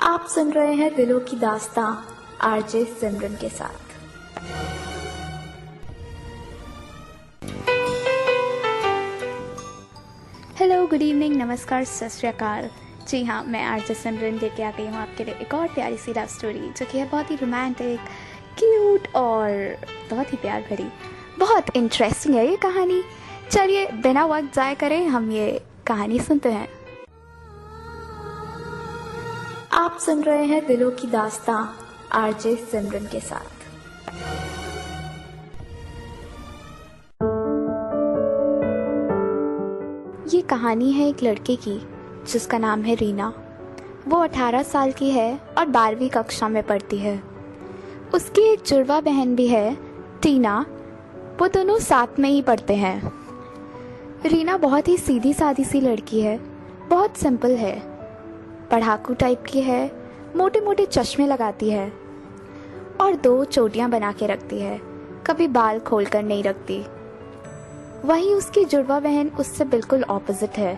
आप सुन रहे हैं दिलों की दास्तां आरजे सिमरन के साथ। हेलो, गुड इवनिंग, नमस्कार, सत श्री अकाल। जी हाँ, मैं आरजे सिमरन लेके आ गई हूँ आपके लिए एक और प्यारी सी लव स्टोरी जो कि है बहुत ही रोमांटिक, क्यूट और बहुत ही प्यार भरी। बहुत इंटरेस्टिंग है ये कहानी। चलिए बिना वक्त ज़ाया करें हम ये कहानी सुनते हैं। आप सुन रहे हैं दिलों की दास्तां आरजे सिमरन के साथ। ये कहानी है एक लड़के की जिसका नाम है रीना। वो 18 साल की है और 12वीं कक्षा में पढ़ती है। उसकी एक जुड़वा बहन भी है, टीना। वो दोनों साथ में ही पढ़ते हैं। रीना बहुत ही सीधी सादी सी लड़की है, बहुत सिंपल है, पढ़ाकू टाइप की है, मोटे मोटे चश्मे लगाती है और 2 चोटियां बना के रखती है, कभी बाल खोल कर नहीं रखती। वहीं उसकी जुड़वा बहन उससे बिल्कुल ऑपोजिट है।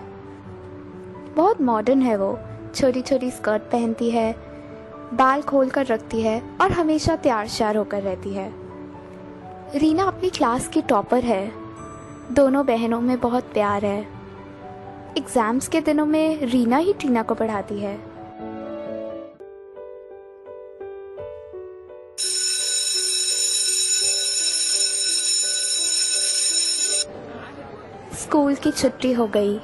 बहुत मॉडर्न है वो, छोटी छोटी स्कर्ट पहनती है, बाल खोल कर रखती है और हमेशा तैयार श्यार होकर रहती है। रीना अपनी क्लास की टॉपर है। दोनों बहनों में बहुत प्यार है। एग्जाम्स के दिनों में रीना ही टीना को पढ़ाती है। स्कूल की छुट्टी हो गई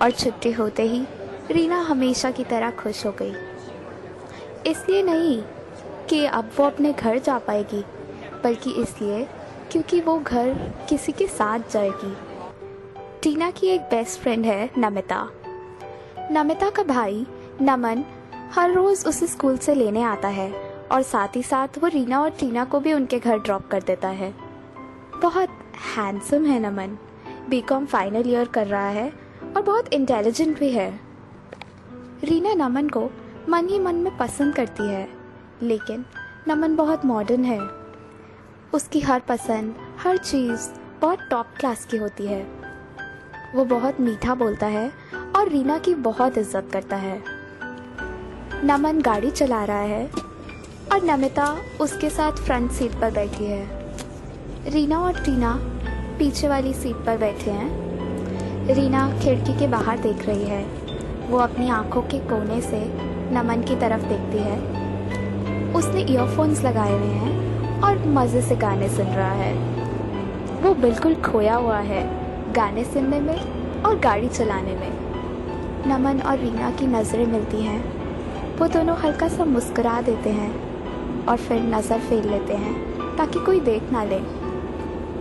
और छुट्टी होते ही रीना हमेशा की तरह खुश हो गई। इसलिए नहीं कि अब वो अपने घर जा पाएगी, बल्कि इसलिए क्योंकि वो घर किसी के साथ जाएगी। टीना की एक बेस्ट फ्रेंड है नमिता। नमिता का भाई नमन हर रोज़ उसे स्कूल से लेने आता है और साथ ही साथ वो रीना और टीना को भी उनके घर ड्रॉप कर देता है। बहुत हैंडसम है नमन, बीकॉम फाइनल ईयर कर रहा है और बहुत इंटेलिजेंट भी है। रीना नमन को मन ही मन में पसंद करती है, लेकिन नमन बहुत मॉडर्न है। उसकी हर पसंद, हर चीज़ बहुत टॉप क्लास की होती है। वो बहुत मीठा बोलता है और रीना की बहुत इज्जत करता है। नमन गाड़ी चला रहा है और नमिता उसके साथ फ्रंट सीट पर बैठी है। रीना और टीना पीछे वाली सीट पर बैठे हैं। रीना खिड़की के बाहर देख रही है। वो अपनी आंखों के कोने से नमन की तरफ देखती है। उसने ईयरफोन्स लगाए हुए हैं और मज़े से गाने सुन रहा है। वो बिल्कुल खोया हुआ है गाने सुनने में और गाड़ी चलाने में। नमन और रीना की नज़रें मिलती हैं। वो दोनों हल्का सा मुस्कुरा देते हैं और फिर नज़र फेर लेते हैं ताकि कोई देख ना ले।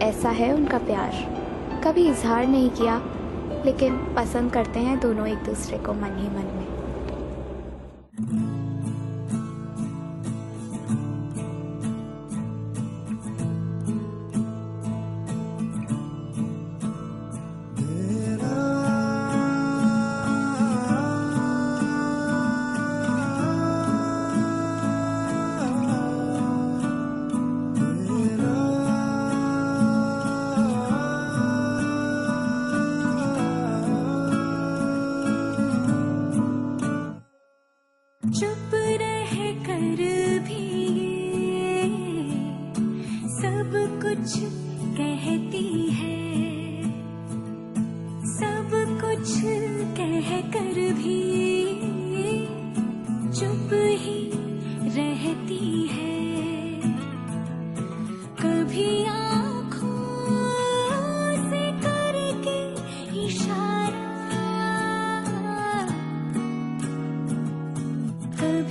ऐसा है उनका प्यार। कभी इजहार नहीं किया, लेकिन पसंद करते हैं दोनों एक दूसरे को मन ही मन में। चुप रह कर भी ये सब कुछ कहती है, सब कुछ कह कर भी चुप ही रहती है। कभी आँखों से करके इशारा, कभी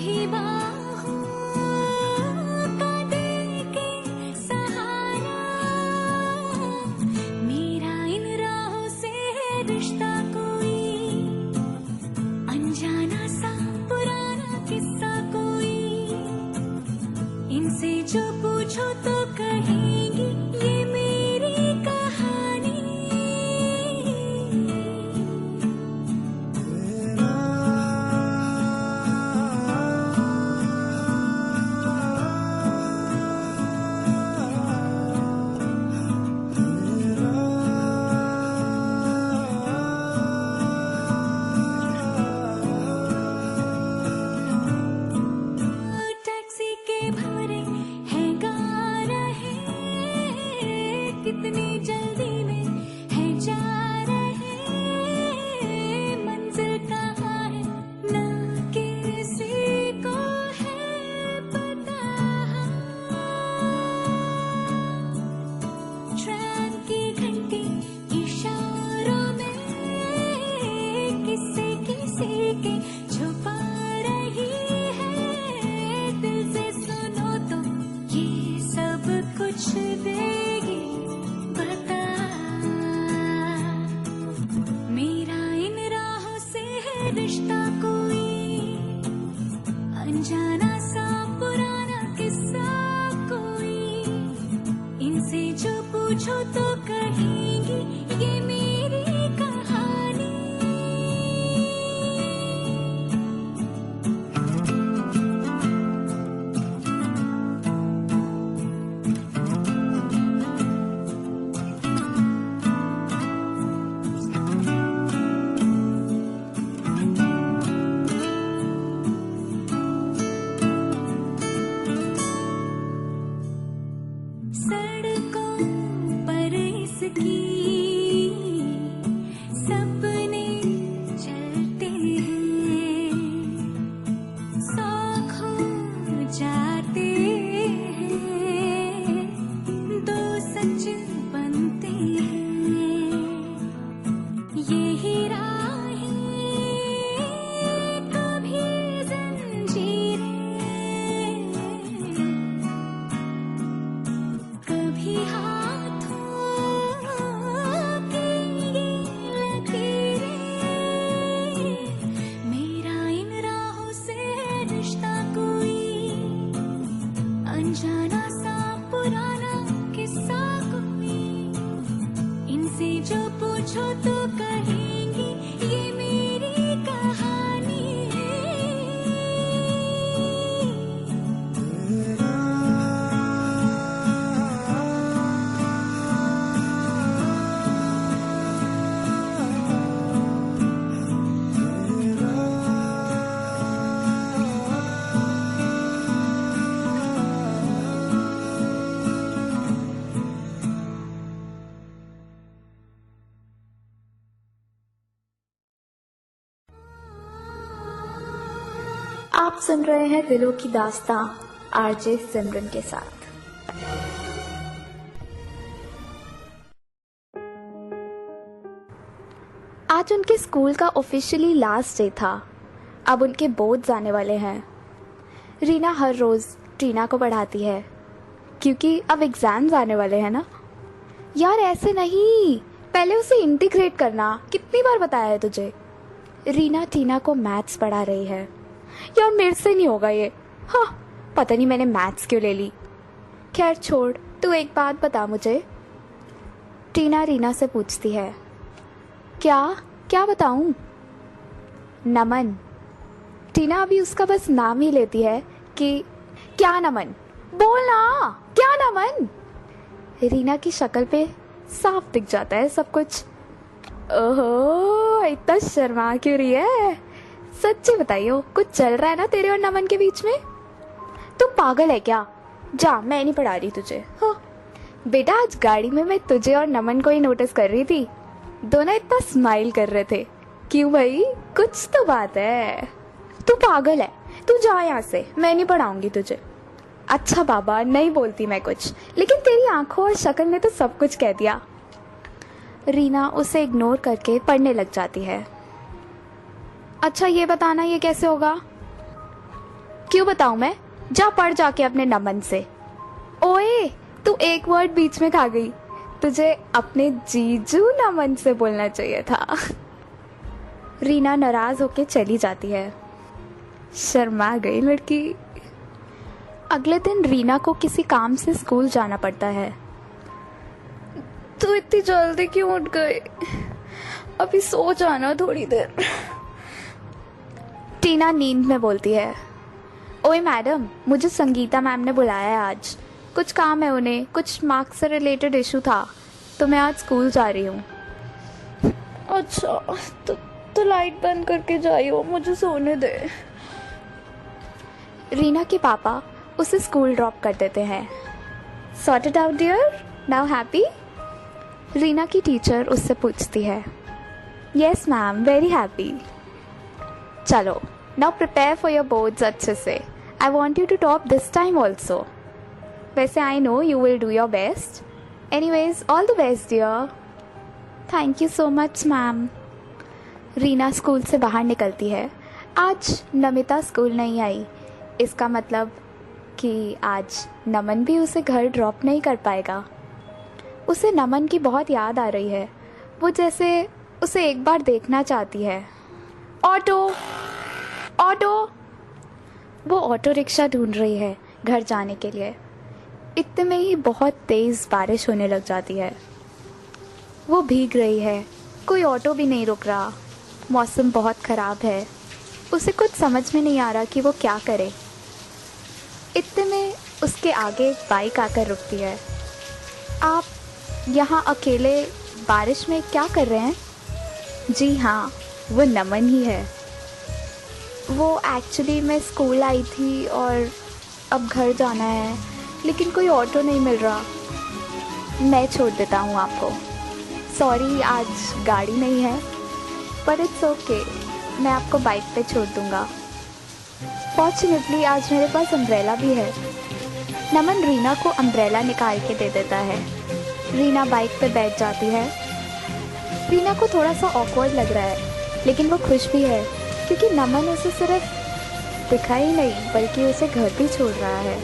रिश्ता कोई, अनजाना सा पुराना किस्सा कोई, इनसे जो पूछो तो कहेंगी ये मेरी कहानी। सड़कों पर इसकी सपने चलते हैं, सौ खो जाते हैं, दो सच बनते हैं, यही राहें कभी जंजीरें, कभी हाथों की ये लकीरें, मेरा इन राहों से है रिश्ता कोई, अनजाना सा पुराना किस्सा कोई, इनसे जो पूछो तो कहेंगी ये मेरी कहानी। आप सुन रहे हैं दिलों की दास्तां आरजे सिमरन के साथ। आज उनके स्कूल का ऑफिशियली लास्ट डे था। अब उनके बोर्ड्स आने वाले हैं। रीना हर रोज़ टीना को पढ़ाती है क्योंकि अब एग्ज़ाम्स आने वाले हैं ना। यार ऐसे नहीं, पहले उसे इंटीग्रेट करना। कितनी बार बताया है तुझे। रीना टीना को मैथ्स पढ़ा रही है। यार मेरे से नहीं होगा ये। हाँ, पता नहीं मैंने मैथ्स क्यों ले ली। खैर छोड़, तू एक बात बता मुझे। टीना रीना से पूछती है। क्या क्या बताऊं? नमन। टीना अभी उसका बस नाम ही लेती है कि क्या नमन, बोल ना, क्या नमन। रीना की शक्ल पे साफ दिख जाता है सब कुछ। ओहो, इतना शर्मा क्यों रही है? सच्ची बताइयो, कुछ चल रहा है ना तेरे और नमन के बीच में? तू पागल है क्या? जा, मैं नहीं पढ़ा रही तुझे। हाँ बेटा, आज गाड़ी में मैं तुझे और नमन को ही नोटिस कर रही थी। दोनों इतना स्माइल कर रहे थे। क्यों भाई, कुछ तो बात है। तू पागल है, तू जा यहाँ से, मैं नहीं पढ़ाऊंगी तुझे। अच्छा बाबा, नहीं बोलती मैं कुछ, लेकिन तेरी आंखों और शक्ल ने तो सब कुछ कह दिया। रीना उसे इग्नोर करके पढ़ने लग जाती है। अच्छा ये बताना, ये कैसे होगा? क्यों बताऊं मैं? जा पढ़ जाके अपने नमन से। ओए, तू एक वर्ड बीच में खा गई। तुझे अपने जीजू नमन से बोलना चाहिए था। रीना नाराज होके चली जाती है। शर्मा गई लड़की। अगले दिन रीना को किसी काम से स्कूल जाना पड़ता है। तू इतनी जल्दी क्यों उठ गई? अभी सो जाना थोड़ी देर। टीना नींद में बोलती है। ओए मैडम, मुझे संगीता मैम ने बुलाया है आज। कुछ काम है उन्हें, कुछ मार्क्स से रिलेटेड इशू था, तो मैं आज स्कूल जा रही हूँ। अच्छा, तो लाइट बंद करके जाइयो, मुझे सोने दे। रीना के पापा उसे स्कूल ड्रॉप कर देते हैं। Sorted out dear, now happy? Reena की टीचर उससे पूछती है। Yes ma'am, very happy. चलो, now prepare for your boards अच्छे से। I want you to top this time also. वैसे I know you will do your best. Anyways, all the best dear. Thank you so much ma'am. Reena school से बाहर निकलती है। आज Namita school नहीं आई। इसका मतलब कि आज नमन भी उसे घर ड्रॉप नहीं कर पाएगा। उसे नमन की बहुत याद आ रही है। वो जैसे उसे एक बार देखना चाहती है। Auto, auto. वो ऑटो रिक्शा ढूंढ रही है घर जाने के लिए। इतने में ही बहुत तेज़ बारिश होने लग जाती है। वो भीग रही है, कोई ऑटो भी नहीं रुक रहा। मौसम बहुत ख़राब है। उसे कुछ समझ में नहीं आ रहा कि वो क्या करे। इतने में उसके आगे एक बाइक आकर रुकती है। आप यहाँ अकेले बारिश में क्या कर रहे हैं? जी हाँ, वो नमन ही है। वो एक्चुअली मैं स्कूल आई थी और अब घर जाना है, लेकिन कोई ऑटो नहीं मिल रहा। मैं छोड़ देता हूँ आपको। सॉरी, आज गाड़ी नहीं है, पर इट्स ओके, मैं आपको बाइक पे छोड़ दूँगा। फॉर्चुनेटली आज मेरे पास अम्ब्रेला भी है। नमन रीना को अम्ब्रेला निकाल के दे देता है। रीना बाइक पे बैठ जाती है। रीना को थोड़ा सा ऑकवर्ड लग रहा है, लेकिन वो खुश भी है क्योंकि नमन उसे सिर्फ दिखा ही नहीं बल्कि उसे घर भी छोड़ रहा है।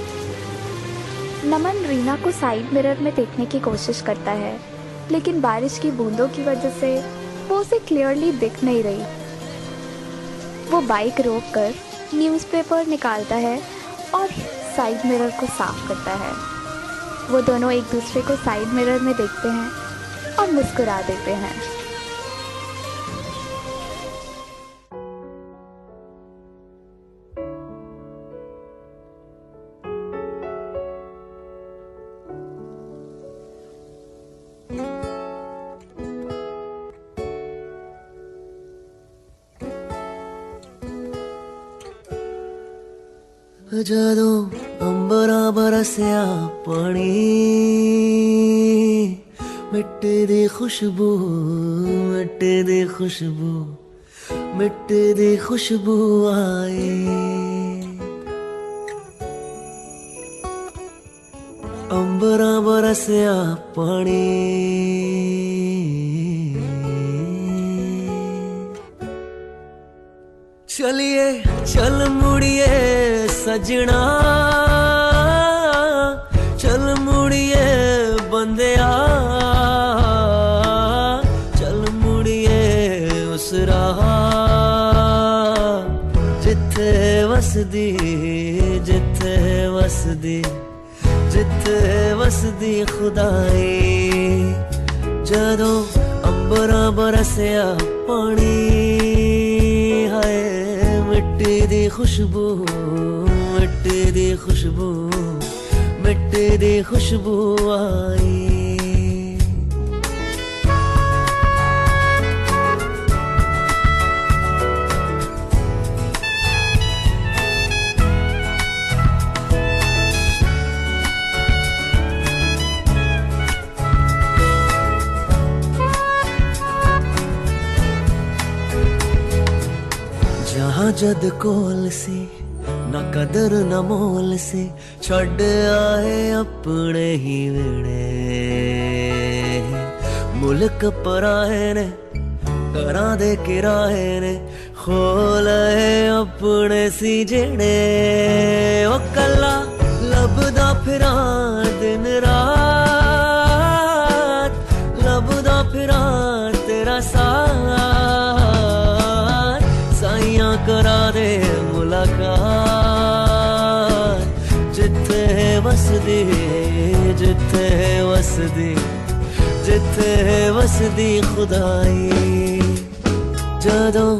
नमन रीना को साइड मिरर में देखने की कोशिश करता है, लेकिन बारिश की बूंदों की वजह से वो उसे क्लियरली दिख नहीं रही। वो बाइक रोक कर न्यूज़पेपर निकालता है और साइड मिरर को साफ करता है। वो दोनों एक दूसरे को साइड मिरर में देखते हैं और मुस्कुरा देते हैं। ਜਦੋਂ ਅੰਬਰਾਂ ਬਰਸਿਆ ਪਾਣੀ ਮਿੱਟੀ ਦੀ ਖੁਸ਼ਬੂ ਮਿੱਟੀ ਦੀ ਖੁਸ਼ਬੂ ਮਿੱਟੀ ਦੀ ਖੁਸ਼ਬੂ ਆਈ ਅੰਬਰਾਂ ਬਰਸਿਆ ਪਾਣੀ चलिए चल मुड़िए सजना चल मुड़िए बंदिया चल मुड़िए उस राह जिथे वसदी जिथे वसदी जिथे वसदी खुदाई जदों अंबरां बरसिया पानी हाय मिट्टी दी खुशबू मिट्टी दी खुशबू मिट्टी दी खुशबू आई जहाँ जद कोल से न कदर न मोल से छड़ आए अपने ही वेड़े मुल्क पराए ने करा दे किराए ने खोल अपने सी जेड़े ओ कला लभदा फिरा दिन रात लभदा फिरा तेरा साथ साइयां करा दे मुलाकात जिथे वसदी जिथे वसदी जिथे वसदी खुदाई जदों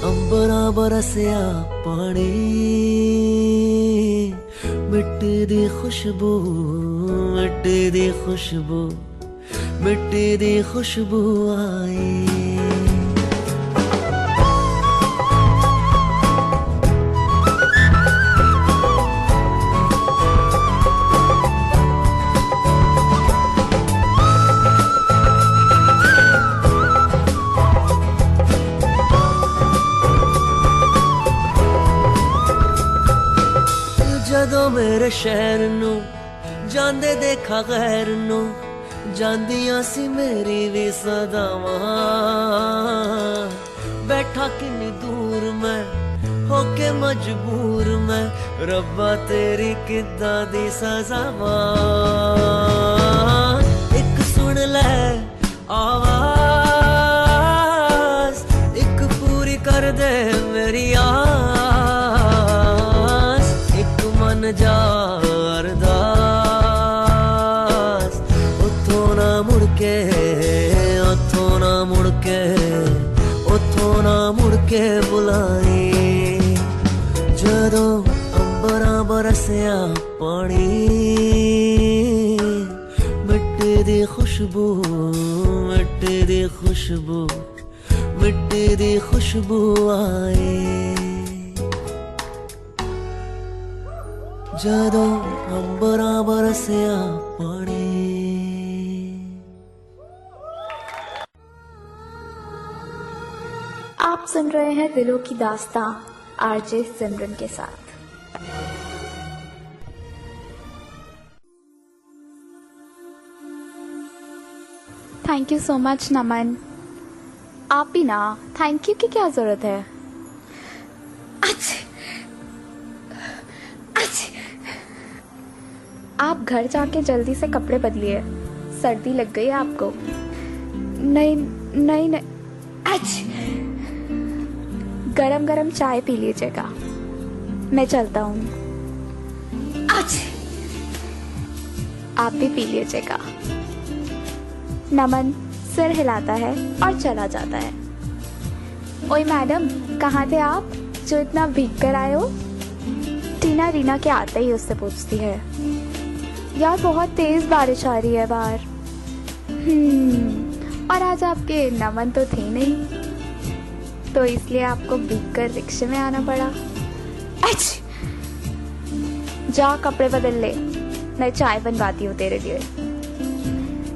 अंबरां बरसिया पानी मिट्टी दी खुशबू मिट्टी दी खुशबू मिट्टी दी खुशबू आई जदों मेरे शहर नू जांदे देखा गैर नू जांदियां सी मेरी भी सदावां बैठा किन्नी दूर मैं होके मजबूर मैं रब्बा तेरी किद्दां दी सजावां एक सुन ले आवाज एक पूरी कर दे मेरी आस एक मन जा अरदास उथों ना मुड़ के उथों ना मुड़ के उथों ना मुड़ के बुलाई जदों अंबरां बरसिया पानी मिट्टी दी खुशबू मिट्टी दी खुशबू मिट्टी दी खुशबू आए जदों अंबरां बरसिया पानी। आप सुन रहे हैं दिलों की दास्तां आरजे सिमरन के साथ। थैंक यू सो मच नमन। आप भी ना, थैंक यू की क्या ज़रूरत है। आप घर जाके जल्दी से कपड़े बदलिए, सर्दी लग गई है आपको। नहीं नहीं नहीं, गरम गरम चाय पी लीजिएगा, मैं चलता हूँ। आप भी पी लीजिएगा। नमन सिर हिलाता है और चला जाता है। ओए मैडम, कहाँ थे आप जो इतना भीग कर आए हो? टीना रीना के आते ही उससे पूछती है। यार बहुत तेज बारिश आ रही है बाहर। और आज आपके नमन तो थे नहीं, तो इसलिए आपको भीग कर रिक्शे में आना पड़ा। जा कपड़े बदल ले, मैं चाय बनवाती हूँ तेरे लिए।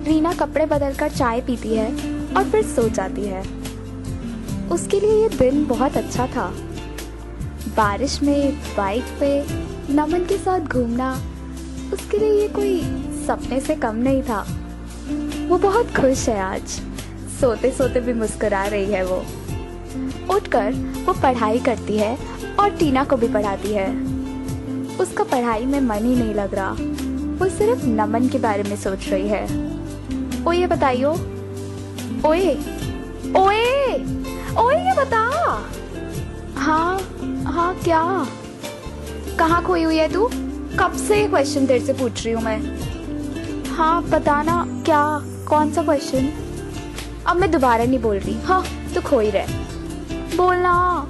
रीना कपड़े बदलकर चाय पीती है और फिर सो जाती है। उसके लिए ये दिन बहुत अच्छा था। बारिश में बाइक पे नमन के साथ घूमना उसके लिए ये कोई सपने से कम नहीं था। वो बहुत खुश है आज, सोते सोते भी मुस्कुरा रही है। वो उठकर वो पढ़ाई करती है और टीना को भी पढ़ाती है। उसका पढ़ाई में मन ही नहीं लग रहा, वो सिर्फ नमन के बारे में सोच रही है। ओ ये बताइयो, ओए ओए ओए ये बता। हाँ हाँ क्या, कहाँ खोई हुई है तू? कब से ये क्वेश्चन तेरे से पूछ रही हूँ मैं। हाँ बताना, क्या कौन सा क्वेश्चन? अब मैं दोबारा नहीं बोल रही। हाँ तो खोई रहे, बोलना।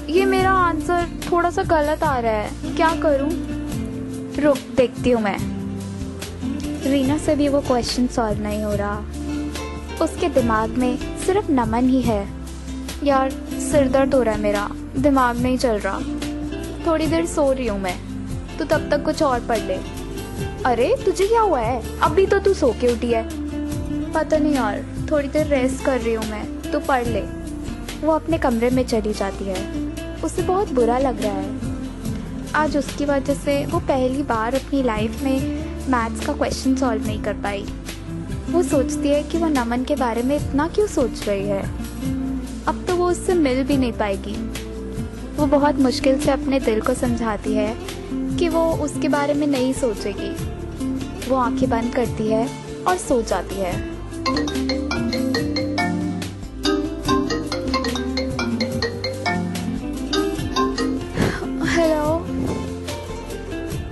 ये मेरा आंसर थोड़ा सा गलत आ रहा है, क्या करूँ? रुक देखती हूँ मैं। रीना से भी वो क्वेश्चन सॉल्व नहीं हो रहा। उसके दिमाग में सिर्फ नमन ही है। यार सिर दर्द हो रहा है मेरा, दिमाग नहीं चल रहा। थोड़ी देर सो रही हूँ मैं, तू तब तक कुछ और पढ़ ले। अरे तुझे क्या हुआ है? अभी तो तू सो के उठी है। पता नहीं यार, थोड़ी देर रेस्ट कर रही हूँ मैं, तू पढ़ ले। वो अपने कमरे में चली जाती है। उसे बहुत बुरा लग रहा है। आज उसकी वजह से वो पहली बार अपनी लाइफ में मैथ्स का क्वेश्चन सॉल्व नहीं कर पाई। वो सोचती है कि वो नमन के बारे में इतना क्यों सोच रही है। अब तो वो उससे मिल भी नहीं पाएगी। वो बहुत मुश्किल से अपने दिल को समझाती है कि वो उसके बारे में नहीं सोचेगी। वो आंखें बंद करती है और सो जाती है। हेलो।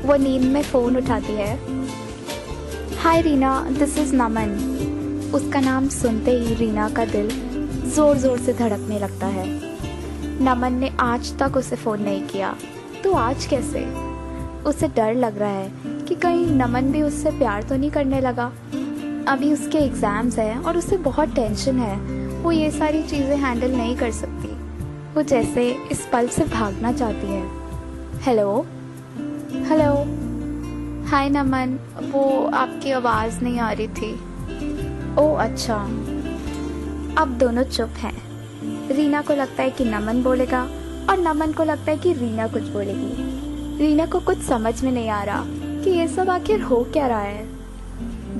वो नींद में फ़ोन उठाती है। हाय रीना, दिस इज़ नमन। उसका नाम सुनते ही रीना का दिल ज़ोर ज़ोर से धड़कने लगता है। नमन ने आज तक उसे फ़ोन नहीं किया, तो आज कैसे? उसे डर लग रहा है कि कहीं नमन भी उससे प्यार तो नहीं करने लगा। अभी उसके एग्ज़ाम्स हैं और उसे बहुत टेंशन है। वो ये सारी चीज़ें हैंडल नहीं कर सकती। वो जैसे इस पल से भागना चाहती है। Hello hello. हाय नमन, वो आपकी आवाज़ नहीं आ रही थी। ओह अच्छा। अब दोनों चुप हैं। रीना को लगता है कि नमन बोलेगा और नमन को लगता है कि रीना कुछ बोलेगी। रीना को कुछ समझ में नहीं आ रहा कि ये सब आखिर हो क्या रहा है।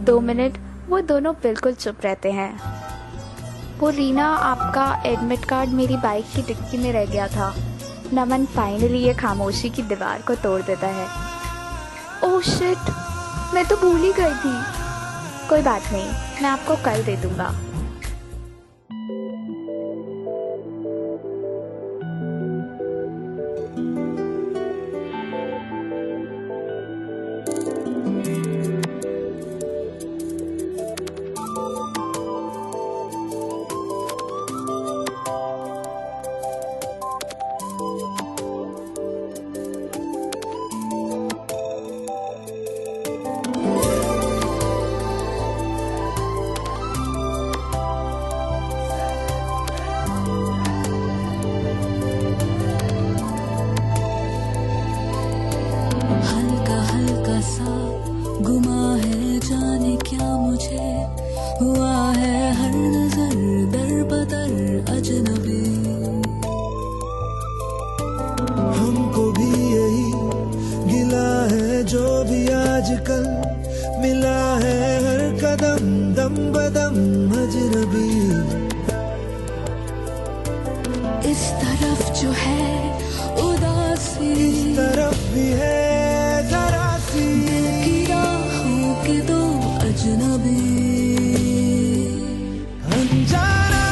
2 मिनट वो दोनों बिल्कुल चुप रहते हैं। वो रीना, आपका एडमिट कार्ड मेरी बाइक की डिक्की में रह गया था। नमन फाइनली ये खामोशी की दीवार को तोड़ देता है। ओह शिट, मैं तो भूल ही गई थी। कोई बात नहीं, मैं आपको कल दे दूंगा। सा गुमा है, जाने क्या मुझे हुआ है, हर नजर दर बदर अजनबी। हमको भी यही गिला है, जो भी आजकल मिला है, हर कदम दम बदम अजनबी। इस तरफ जो है उदासी, इस तरफ भी है जरा सी, दिल की राहों के दो अजनबी। अनजाना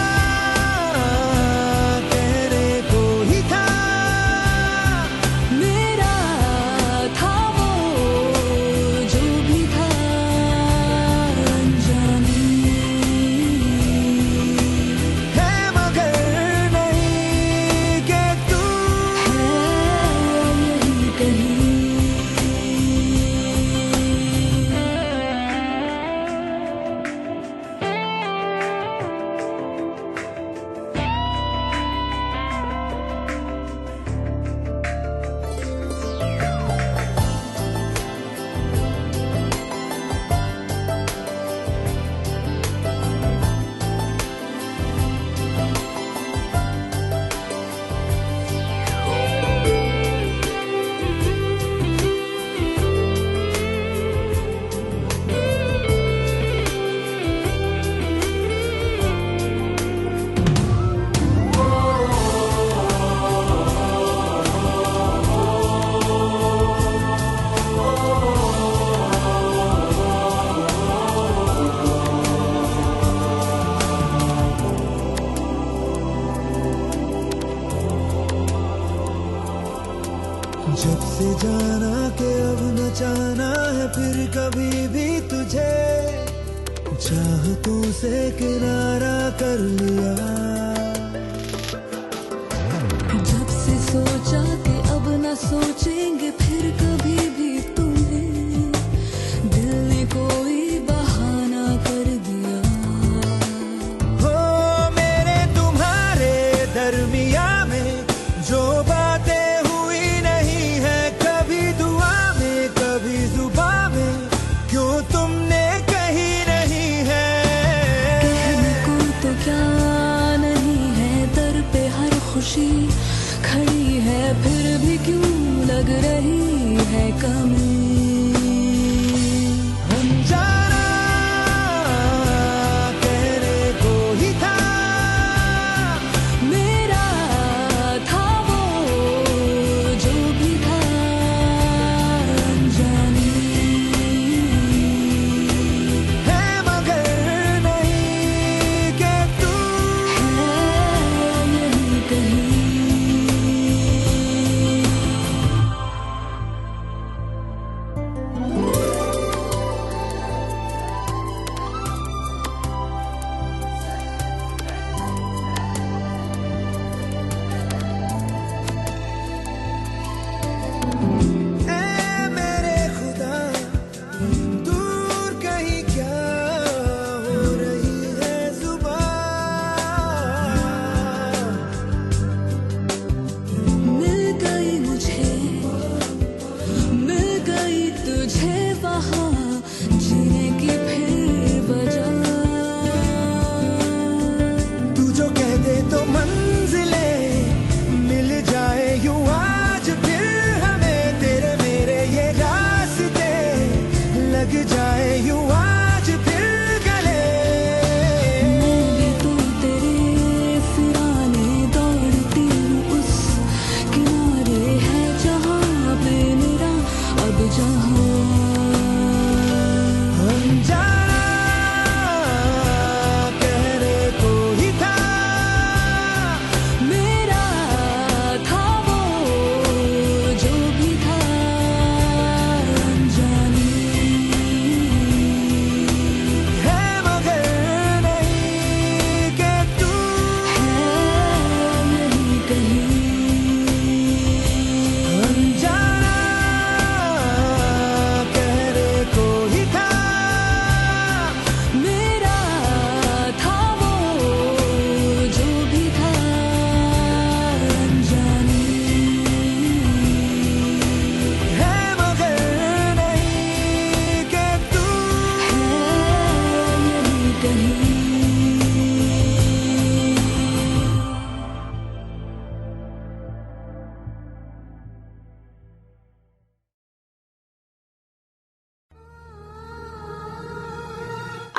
कहने को ही था, मेरा था वो जो भी था, अनजानी है मगर नहीं कि तू है यही कहीं। जब से जाना कि अब न जाना है फिर कभी भी तुझे, चाहतों से किनारा कर लिया। जब से सोचा कि अब न सोचेंगे फिर कभी भी तुम्हें, दिल ने कोई बहाना कर दिया। हो मेरे तुम्हारे दरमिया में जो बातें हुई नहीं है कभी दुआ में कभी जुबां में, क्यों तुमने कही नहीं है। कहने को तो क्या नहीं है, दर पे हर खुशी खड़ी है, फिर भी क्यों लग रही है कमी। अनजाना कहने को ही था, मेरा था वो जो भी था, अनजानी है मगर नहीं कि तू है यही कहीं। 「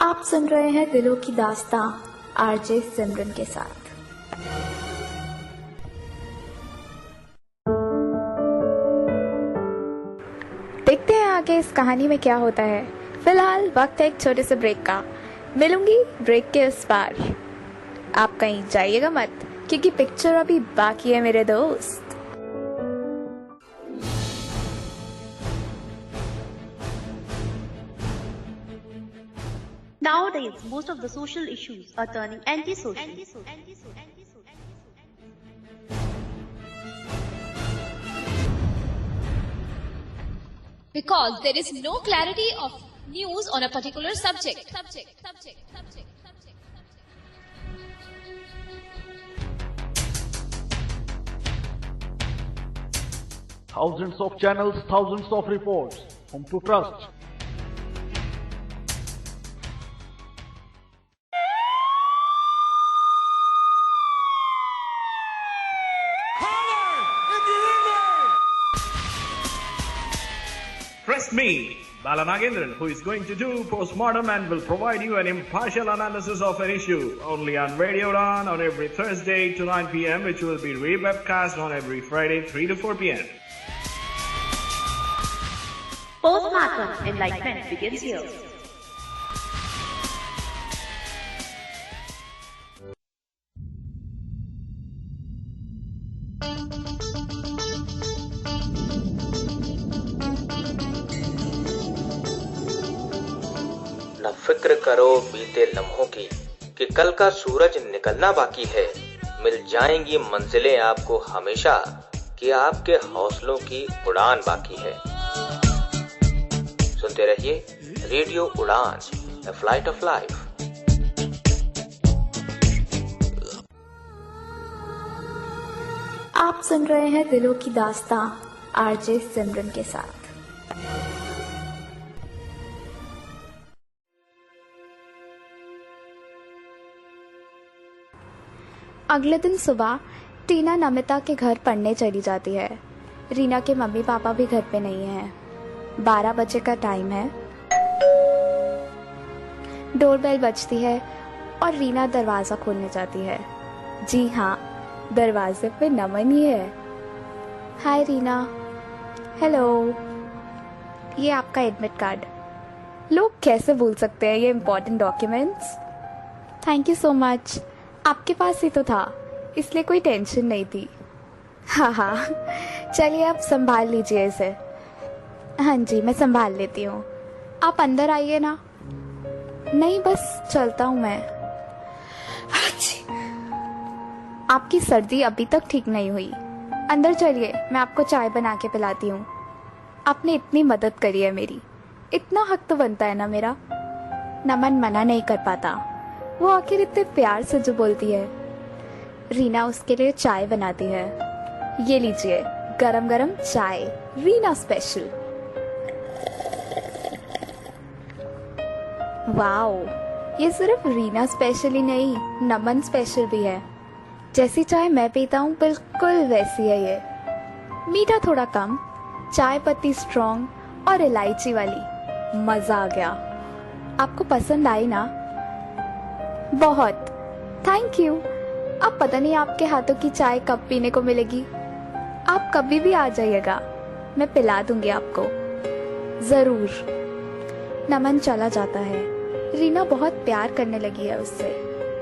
आप सुन रहे हैं दिलों की दास्तां आरजे सिमरन के साथ। देखते हैं आगे इस कहानी में क्या होता है। फिलहाल वक्त है एक छोटे से ब्रेक का। मिलूंगी ब्रेक के उस पार। आप कहीं जाइएगा मत, क्योंकि पिक्चर अभी बाकी है मेरे दोस्त। Nowadays, most of the social issues are turning antisocial. Because there is no clarity of news on a particular subject. Thousands of channels, thousands of reports. Whom to trust? Trust me, Bala Nagendran, who is going to do postmortem and will provide you an impartial analysis of an issue only on Radio Dawn on every Thursday to 9 p.m., which will be rebroadcast on every Friday 3 to 4 p.m. Postmortem enlightenment begins here. न फिक्र करो बीते लम्हों की कि कल का सूरज निकलना बाकी है। मिल जाएंगी मंजिलें आपको हमेशा कि आपके हौसलों की उड़ान बाकी है। सुनते रहिए रेडियो उड़ान, द फ्लाइट ऑफ लाइफ। आप सुन रहे हैं दिलों की दास्तां आरजे सिमरन के साथ। अगले दिन सुबह टीना नमिता के घर पढ़ने चली जाती है। रीना के मम्मी पापा भी घर पे नहीं हैं। 12 बजे का टाइम है। डोरबेल बजती है और रीना दरवाज़ा खोलने जाती है। जी हाँ, दरवाजे पे नमन ही है। हाय रीना। हेलो। ये आपका एडमिट कार्ड। लोग कैसे भूल सकते हैं ये important documents. Thank you so much. आपके पास ही तो था, इसलिए कोई टेंशन नहीं थी। हाँ, चलिए आप संभाल लीजिए इसे। हाँ जी, मैं संभाल लेती हूँ। आप अंदर आइए ना। नहीं, बस चलता हूँ मैं। आपकी सर्दी अभी तक ठीक नहीं हुई। अंदर चलिए, मैं आपको चाय बना के पिलाती हूँ। आपने इतनी मदद करी है मेरी, इतना हक तो बनता है ना मेरा। नमन मना नहीं कर पाता, वो आखिर इतने प्यार से जो बोलती है। रीना उसके लिए चाय बनाती है। ये लीजिए गरम गरम चाय, रीना स्पेशल। वाओ, ये सिर्फ रीना स्पेशल ही नहीं, नमन स्पेशल भी है। जैसी चाय मैं पीता हूँ बिल्कुल वैसी है ये। मीठा थोड़ा कम, चाय पत्ती स्ट्रॉन्ग और इलायची वाली। मजा आ गया। आपको पसंद आई ना? बहुत थैंक यू। अब पता नहीं आपके हाथों की चाय कब पीने को मिलेगी। आप कभी भी आ जाइएगा, मैं पिला दूंगी आपको जरूर। नमन चला जाता है। रीना बहुत प्यार करने लगी है उससे,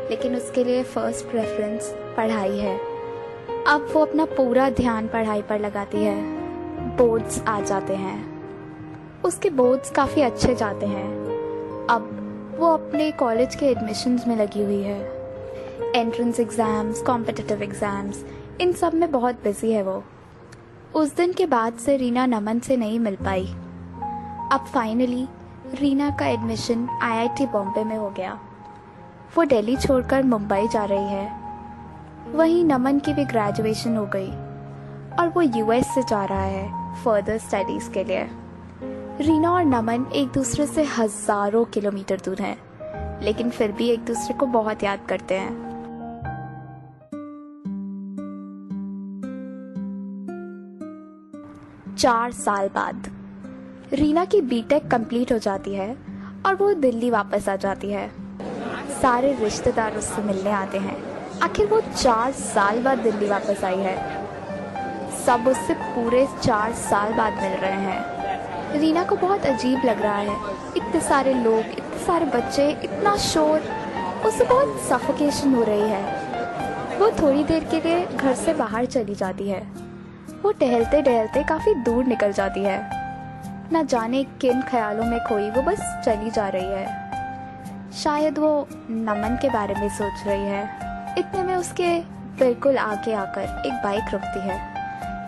लेकिन उसके लिए फर्स्ट प्रेफरेंस पढ़ाई है। अब वो अपना पूरा ध्यान पढ़ाई पर लगाती है। बोर्ड्स आ जाते हैं, उसके बोर्ड्स काफ़ी अच्छे जाते हैं। अब वो अपने कॉलेज के एडमिशन्स में लगी हुई है। एंट्रेंस एग्ज़ाम्स, कॉम्पिटिटिव एग्ज़ाम्स, इन सब में बहुत बिजी है वो। उस दिन के बाद से रीना नमन से नहीं मिल पाई। अब फाइनली रीना का एडमिशन IIT बॉम्बे में हो गया। वो दिल्ली छोड़कर मुंबई जा रही है। वहीं नमन की भी ग्रेजुएशन हो गई और वो US से जा रहा है फर्दर स्टडीज़ के लिए। रीना और नमन एक दूसरे से हज़ारों किलोमीटर दूर हैं, लेकिन फिर भी एक दूसरे को बहुत याद करते हैं। 4 साल बाद रीना की बीटेक कंप्लीट हो जाती है और वो दिल्ली वापस आ जाती है। सारे रिश्तेदार उससे मिलने आते हैं। आखिर वो 4 साल बाद दिल्ली वापस आई है। सब उससे पूरे 4 साल बाद मिल रहे हैं। रीना को बहुत अजीब लग रहा है। इतने सारे लोग, इतने सारे बच्चे, इतना शोर, उसे बहुत सफोकेशन हो रही है। वो थोड़ी देर के लिए घर से बाहर चली जाती है। वो टहलते टहलते काफ़ी दूर निकल जाती है। न जाने किन ख्यालों में खोई वो बस चली जा रही है। शायद वो नमन के बारे में सोच रही है। इतने में उसके बिल्कुल आगे आकर एक बाइक रुकती है।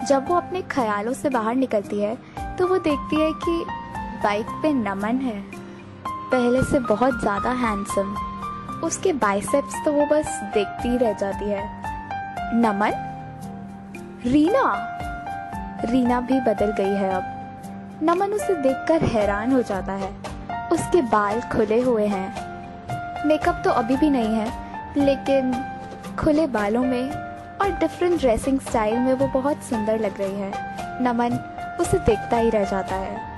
जब वो अपने ख्यालों से बाहर निकलती है तो वो देखती है कि बाइक पे नमन है, पहले से बहुत ज़्यादा हैंडसम। उसके बाइसेप्स तो वो बस देखती ही रह जाती है। नमन? रीना भी बदल गई है अब। नमन उसे देखकर हैरान हो जाता है। उसके बाल खुले हुए हैं। मेकअप तो अभी भी नहीं है, लेकिन खुले बालों में और डिफरेंट ड्रेसिंग स्टाइल में वो बहुत सुंदर लग रही है। नमन उसे देखता ही रह जाता है।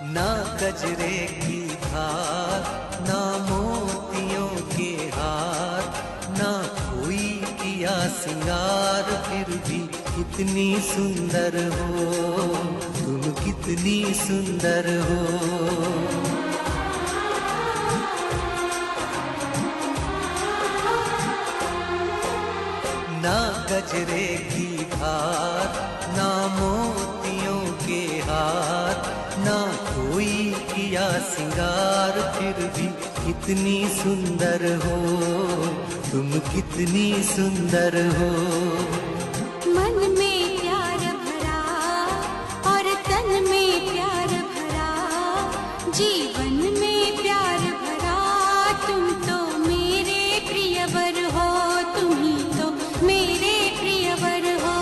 ना गजरे की धार, ना मोतियों के हार, ना कोई किया सिंगार, फिर भी कितनी सुंदर हो तुम, कितनी सुंदर हो। ना गजरे की धार, ना मोतियों के हार, ना कोई किया सिंगार, फिर भी कितनी सुंदर हो तुम, कितनी सुंदर हो। मन में प्यार भरा और तन में प्यार भरा, जीवन में प्यार भरा, तुम तो मेरे प्रियवर हो, तुम ही तो मेरे प्रियवर हो।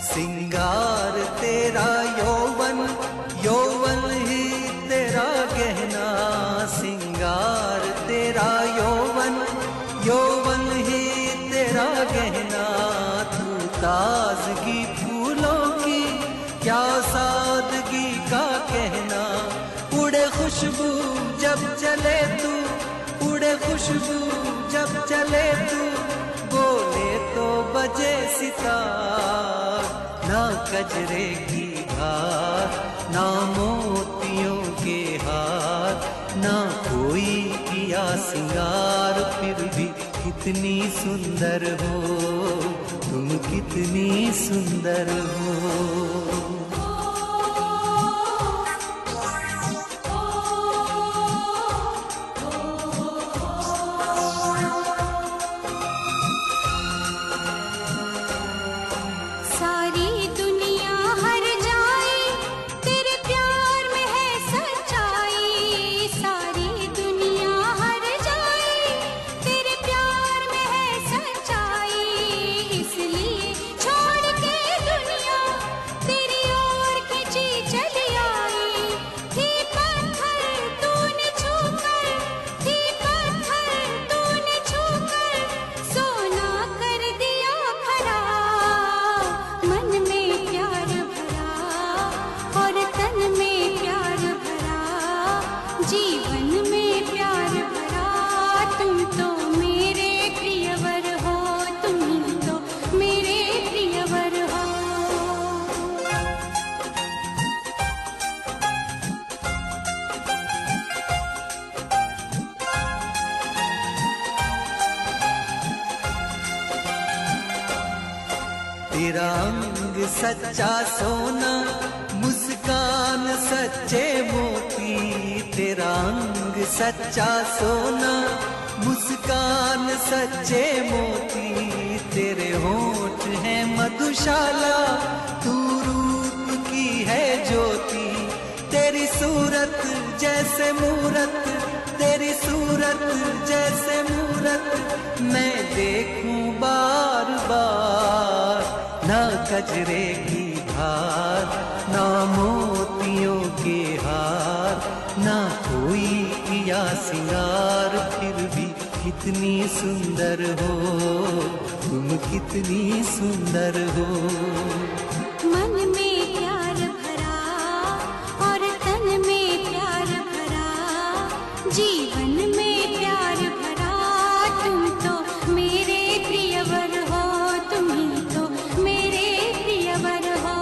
सिंगार तेरा यौवन, यौवन ही तेरा गहना, सिंगार तेरा यौवन, यौवन ही तेरा गहना। तू ताजगी फूलों की, क्या सादगी का कहना। उड़े खुशबू जब चले तू, उड़े खुशबू जब चले तू, बोले तो बजे सितार। ना गजरे की धार, ना मोतियों के हार, ना कोई किया सिंगार, फिर भी कितनी सुंदर हो तुम, कितनी सुंदर हो। सारी दुनिया हर जाए तेरे प्यार में है सच्चाई, सारी दुनिया हर जाए तेरे प्यार में है सच्चाई, इसलिए छोड़ के दुनिया तेरा अंग सच्चा सोना, मुस्कान सच्चे मोती। तेरा अंग सच्चा सोना, मुस्कान सच्चे मोती। तेरे होंठ हैं मधुशाला, तू रूप की है ज्योति। तेरी सूरत जैसे मूरत, तेरी सूरत जैसे मूरत मैं देखूं बार बार। ना गजरे की धार, ना मोतियों के हार, ना कोई किया सिंगार, फिर भी कितनी सुंदर हो तुम, कितनी सुंदर हो। मन में प्यार भरा और तन में प्यार भरा, जीवन में प्यार भरा। तुम तो मेरे प्रियवर हो, तुम ही तो मेरे प्रियवर हो।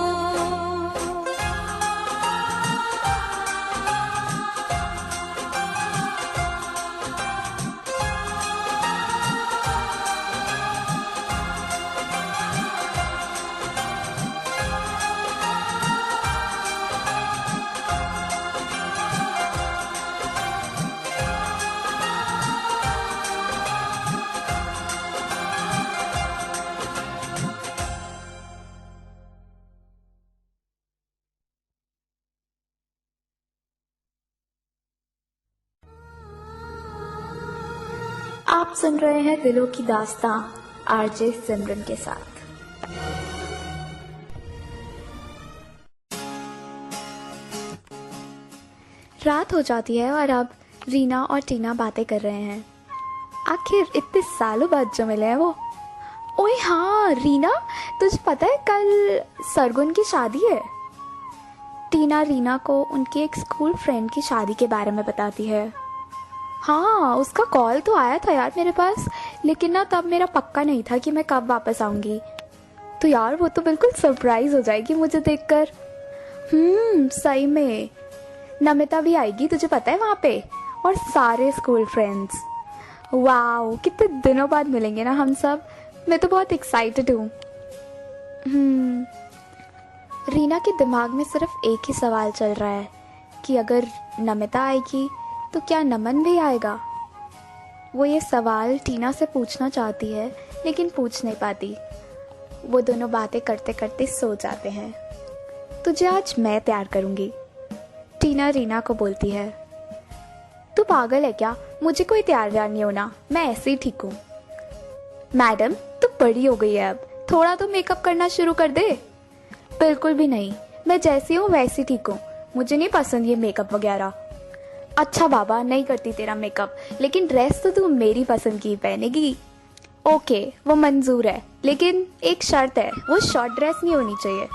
आप सुन रहे हैं दिलों की दास्तां आरजे सिमरन के साथ। रात हो जाती है और अब रीना और टीना बातें कर रहे हैं। आखिर इतने सालों बाद जो मिले हैं वो। ओए हाँ रीना, तुझे पता है कल सरगुन की शादी है। टीना रीना को उनकी एक स्कूल फ्रेंड की शादी के बारे में बताती है। हाँ, उसका कॉल तो आया था यार मेरे पास, लेकिन ना तब मेरा पक्का नहीं था कि मैं कब वापस आऊँगी। तो यार वो तो बिल्कुल सरप्राइज हो जाएगी मुझे देखकर। सही में नमिता भी आएगी, तुझे पता है वहाँ पे, और सारे स्कूल फ्रेंड्स। वाओ, कितने दिनों बाद मिलेंगे ना हम सब। मैं तो बहुत एक्साइटेड हूँ। रीना के दिमाग में सिर्फ एक ही सवाल चल रहा है कि अगर नमिता आएगी तो क्या नमन भी आएगा। वो ये सवाल टीना से पूछना चाहती है लेकिन पूछ नहीं पाती। वो दोनों बातें करते करते सो जाते हैं। तुझे आज मैं तैयार करूँगी, टीना रीना को बोलती है। तू पागल है क्या, मुझे कोई तैयार व्यार नहीं होना, मैं ऐसे ही ठीक हूँ। मैडम तू बड़ी हो गई है, अब थोड़ा तो मेकअप करना शुरू कर दे। बिल्कुल भी नहीं, मैं जैसी हूँ वैसी ठीक हूँ, मुझे नहीं पसंद ये मेकअप वगैरह। अच्छा बाबा, नहीं करती तेरा मेकअप, लेकिन ड्रेस तो तू मेरी पसंद की पहनेगी। ओके वो मंजूर है, लेकिन एक शर्त है, वो शॉर्ट ड्रेस नहीं होनी चाहिए।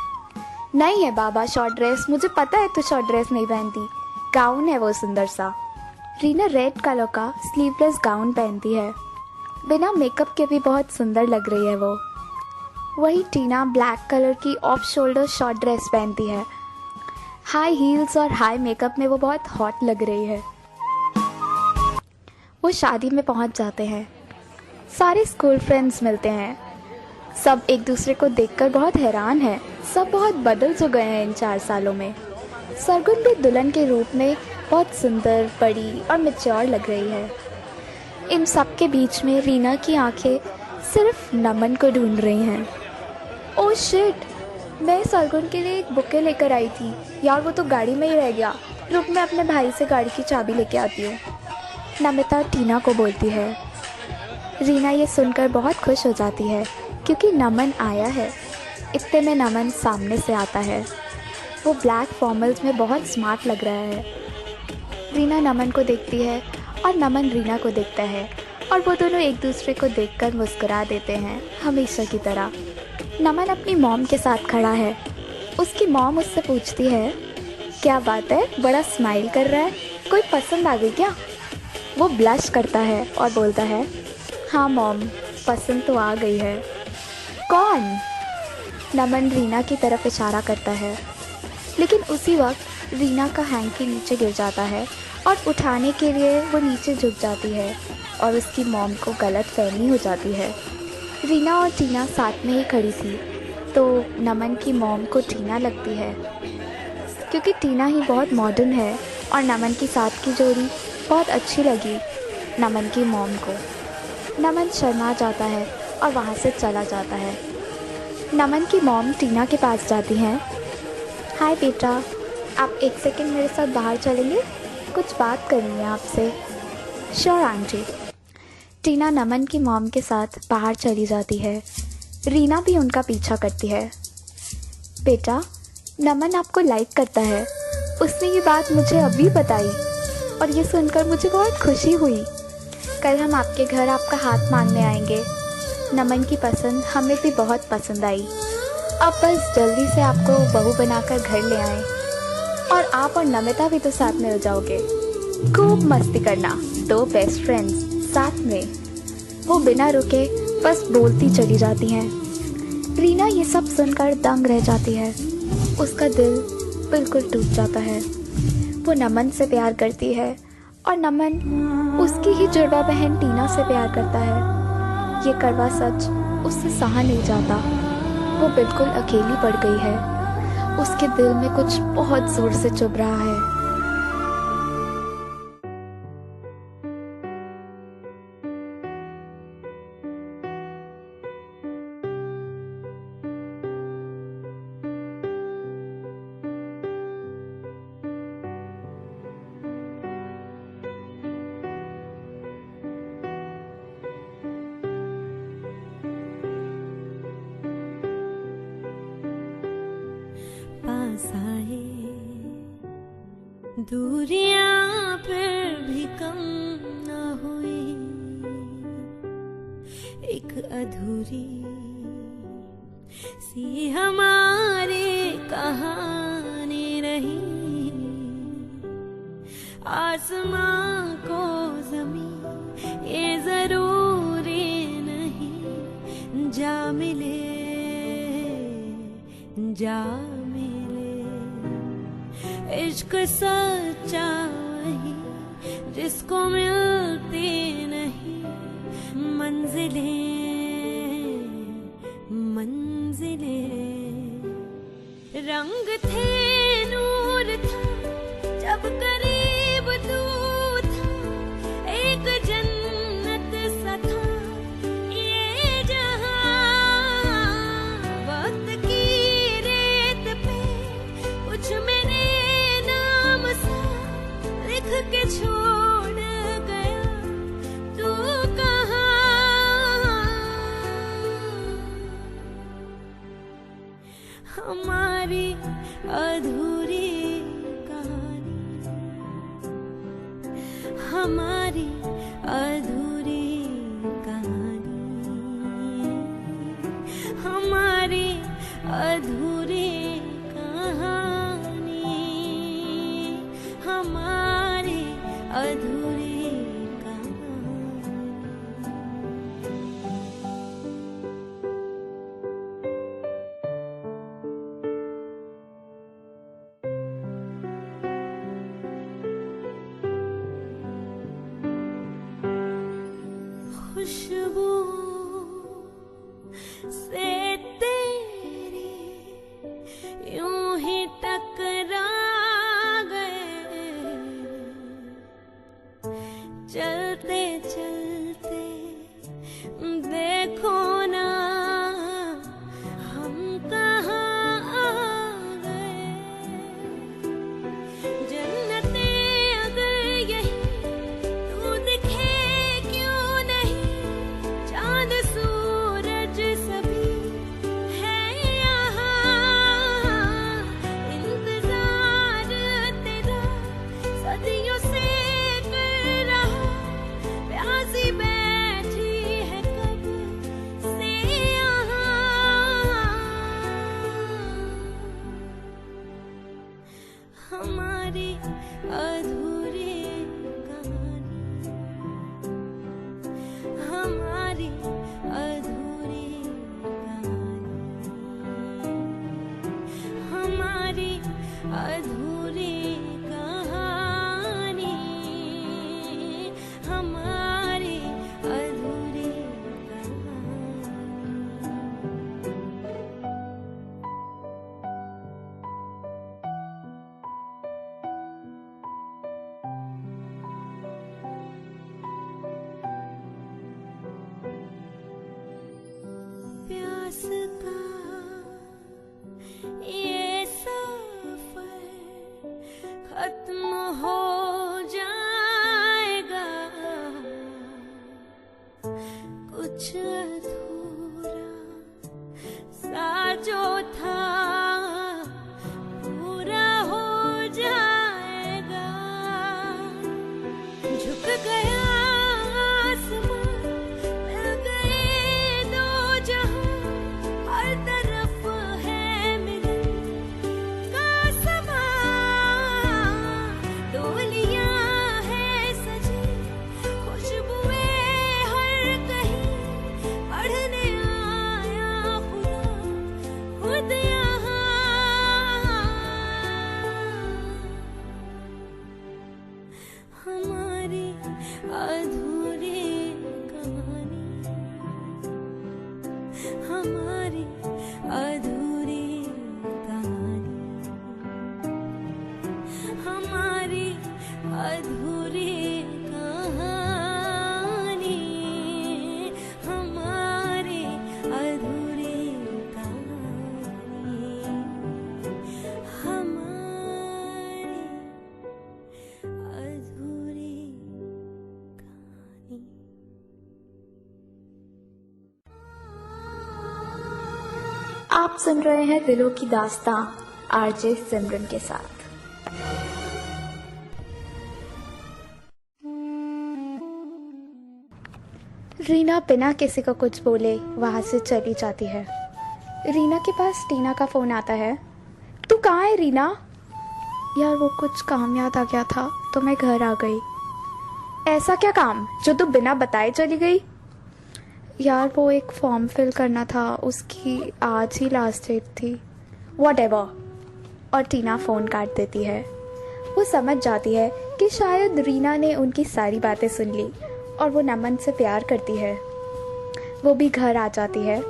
नहीं है बाबा शॉर्ट ड्रेस, मुझे पता है तू शॉर्ट ड्रेस नहीं पहनती, गाउन है वो सुंदर सा। रीना रेड कलर का स्लीवलेस गाउन पहनती है, बिना मेकअप के भी बहुत सुंदर लग रही है वो। वही टीना ब्लैक कलर की ऑफ शोल्डर शॉर्ट ड्रेस पहनती है। हाई हील्स और हाई मेकअप में वो बहुत हॉट लग रही है। वो शादी में पहुंच जाते हैं। सारे स्कूल फ्रेंड्स मिलते हैं। सब एक दूसरे को देखकर बहुत हैरान हैं। सब बहुत बदल जो गए हैं इन 4 सालों में। सरगुन भी दुल्हन के रूप में बहुत सुंदर, बड़ी और मैच्योर लग रही है। इन सब के बीच में रीना की आंखें सिर्फ नमन को ढूंढ रही हैं। ओह शिट, मैं सरगुन के लिए एक बुके लेकर आई थी यार, वो तो गाड़ी में ही रह गया। रुक, मैं अपने भाई से गाड़ी की चाबी लेके आती हूँ, नमिता टीना को बोलती है। रीना ये सुनकर बहुत खुश हो जाती है क्योंकि नमन आया है। इतने में नमन सामने से आता है। वो ब्लैक फॉर्मल्स में बहुत स्मार्ट लग रहा है। रीना नमन को देखती है और नमन रीना को देखता है और वो दोनों एक दूसरे को देखकर मुस्कुरा देते हैं हमेशा की तरह। नमन अपनी मॉम के साथ खड़ा है। उसकी मॉम उससे पूछती है, क्या बात है, बड़ा स्माइल कर रहा है, कोई पसंद आ गई क्या? वो ब्लश करता है और बोलता है, हाँ मॉम, पसंद तो आ गई है। कौन? नमन रीना की तरफ इशारा करता है, लेकिन उसी वक्त रीना का हैंकी नीचे गिर जाता है और उठाने के लिए वो नीचे झुक जाती है और उसकी मॉम को गलत फहमी हो जाती है। रीना और टीना साथ में ही खड़ी थी तो तो नमन की मॉम को टीना लगती है, क्योंकि टीना ही बहुत मॉडर्न है और नमन के साथ की जोड़ी बहुत अच्छी लगी नमन की मॉम को। नमन शर्मा जाता है और वहाँ से चला जाता है। नमन की मॉम टीना के पास जाती हैं। हाय बेटा, आप 1 सेकंड मेरे साथ बाहर चलेंगे, कुछ बात करनी है आपसे। Sure aunty. टीना नमन की मॉम के साथ बाहर चली जाती है। रीना भी उनका पीछा करती है। बेटा, नमन आपको लाइक करता है, उसने ये बात मुझे अभी बताई और ये सुनकर मुझे बहुत खुशी हुई। कल हम आपके घर आपका हाथ मांगने आएंगे। नमन की पसंद हमें भी बहुत पसंद आई। अब बस जल्दी से आपको बहू बनाकर घर ले आएं और आप और नमिता भी तो साथ में हो जाओगे। खूब मस्ती करना, 2 बेस्ट फ्रेंड्स साथ में। वो बिना रुके बस बोलती चली जाती हैं। रीना ये सब सुनकर दंग रह जाती है। उसका दिल बिल्कुल टूट जाता है। वो नमन से प्यार करती है और नमन उसकी ही जुड़वा बहन टीना से प्यार करता है। ये कड़वा सच उससे सहा नहीं जाता। वो बिल्कुल अकेली पड़ गई है। उसके दिल में कुछ बहुत जोर से चुभ रहा है। दूरियां फिर भी कम ना हुई, एक अधूरी सी हमारी कहानी रही। आसमां को ज़मीं ये जरूरी नहीं, जा मिले जा इश्क सच्चा वही जिसको मिलती नहीं मंजिलें मंजिलें। रंग थे नूर था जब करीब तू था, एक जन्नत सा था ये जहां। वक्त की रेत पे कुछ मेरे लिख के छोड़ गया, तू कहाँ। हमारी अधूरी कहानी, हमारी अधूरी कहानी, हमारी अधूरी कहानी, हमारी अधूरी खुशबू से तेरी यूं ही टकरा चलते चलते देखो ना हम कहाँ आ गए। जन्नते अगर यही तू दिखे क्यों नहीं, चांद सूरज सभी है यहाँ। इंतजार तेरा सदियों से रास्ता ये सफर खत्म हो जाएगा, कुछ अधूरा सा जो था पूरा हो जाएगा। झुक गया आसमां, मिल गए दो जहां, हर तरफ है मिलन का समा। डोलियां है सजी, खुशबुएं हर कहीं, पढ़ने आया खुदा खुद यहाँ। हमारी अधूरी कहानी, हमारी अधूरी कहानी, हमारी अधूरी कहानी, हमारी अधूरी कहानी, हमारी अधूरी कहानी। आप सुन रहे हैं दिलों की दास्तां आरजे सिमरन के साथ। रीना बिना किसी को कुछ बोले वहाँ से चली जाती है। रीना के पास टीना का फ़ोन आता है। तू कहाँ है रीना? यार वो कुछ काम याद आ गया था तो मैं घर आ गई। ऐसा क्या काम जो तू बिना बताए चली गई? यार वो एक फॉर्म फिल करना था, उसकी आज ही लास्ट डेट थी। व्हाटएवर। और टीना फ़ोन काट देती है। वो समझ जाती है कि शायद रीना ने उनकी सारी बातें सुन ली और वो नमन से प्यार करती है। वो भी घर आ जाती है।